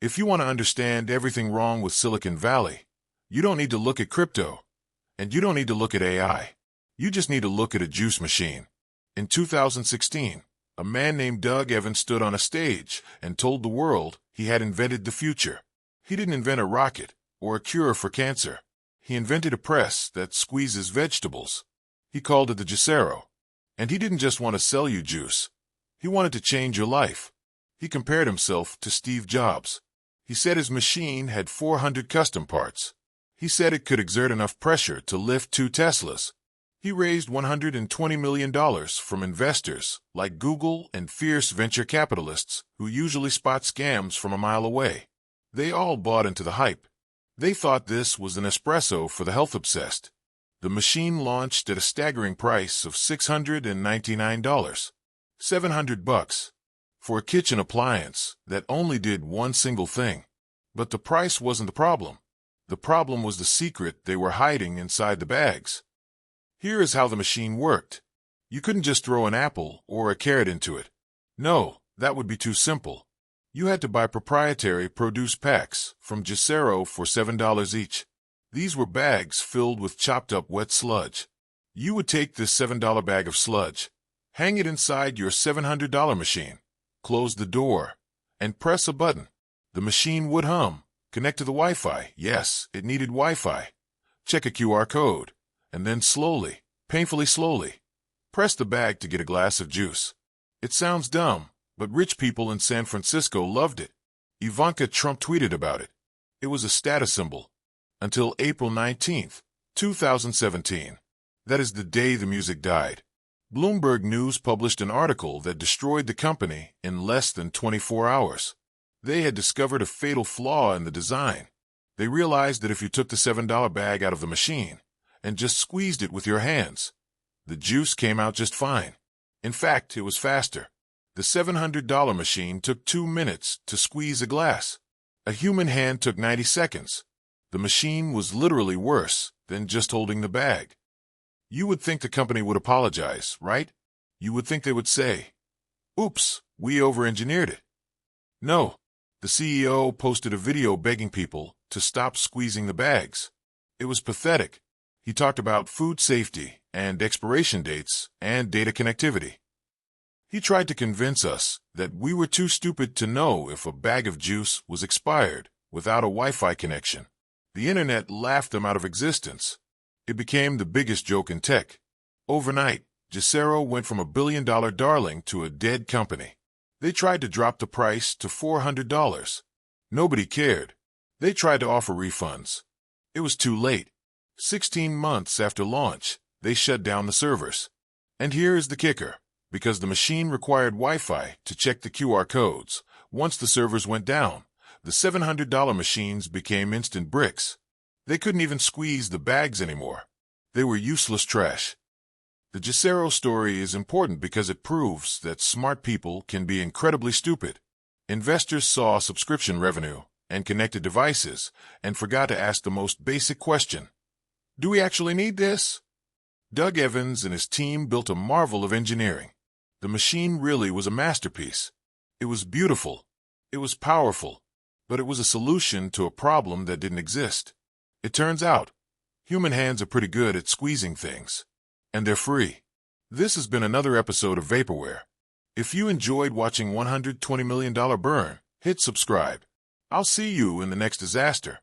If you want to understand everything wrong with Silicon Valley, you don't need to look at crypto, and you don't need to look at AI. You just need to look at a juice machine. In 2016, a man named Doug Evans stood on a stage and told the world he had invented the future. He didn't invent a rocket or a cure for cancer. He invented a press that squeezes vegetables. He called it the Juicero. And he didn't just want to sell you juice. He wanted to change your life. He compared himself to Steve Jobs. He said his machine had 400 custom parts. He said it could exert enough pressure to lift 2 Teslas. He raised $120 million from investors like Google and fierce venture capitalists who usually spot scams from a mile away. They all bought into the hype. They thought this was an espresso for the health-obsessed. The machine launched at a staggering price of $699, $700 for a kitchen appliance that only did one single thing. But the price wasn't the problem. The problem was the secret they were hiding inside the bags. Here is how the machine worked. You couldn't just throw an apple or a carrot into it. No, that would be too simple. You had to buy proprietary produce packs from Juicero for $7 each. These were bags filled with chopped-up wet sludge. You would take this $7 bag of sludge, hang it inside your $700 machine, close the door, and press a button. The machine would hum, connect to the Wi-Fi. Yes, it needed Wi-Fi. Check a QR code, and then slowly, painfully slowly, press the bag to get a glass of juice. It sounds dumb, but rich people in San Francisco loved it. Ivanka Trump tweeted about it. It was a status symbol. Until April 19, 2017. That is the day the music died. Bloomberg News published an article that destroyed the company in less than 24 hours. They had discovered a fatal flaw in the design. They realized that if you took the $7 bag out of the machine and just squeezed it with your hands, the juice came out just fine. In fact, it was faster. The $700 machine took 2 minutes to squeeze a glass. A human hand took 90 seconds. The machine was literally worse than just holding the bag. You would think the company would apologize, right? You would think they would say, "Oops, we over-engineered it." No, the CEO posted a video begging people to stop squeezing the bags. It was pathetic. He talked about food safety and expiration dates and data connectivity. He tried to convince us that we were too stupid to know if a bag of juice was expired without a Wi-Fi connection. The internet laughed them out of existence. It became the biggest joke in tech. Overnight, Juicero went from a billion-dollar darling to a dead company. They tried to drop the price to $400. Nobody cared. They tried to offer refunds. It was too late. 16 months after launch, they shut down the servers. And here is the kicker. Because the machine required Wi-Fi to check the QR codes, once the servers went down, the $700 machines became instant bricks. They couldn't even squeeze the bags anymore. They were useless trash. The Juicero story is important because it proves that smart people can be incredibly stupid. Investors saw subscription revenue and connected devices and forgot to ask the most basic question. Do we actually need this? Doug Evans and his team built a marvel of engineering. The machine really was a masterpiece. It was beautiful. It was powerful. But it was a solution to a problem that didn't exist. It turns out, human hands are pretty good at squeezing things. And they're free. This has been another episode of Vaporware. If you enjoyed watching $120 million burn, hit subscribe. I'll see you in the next disaster.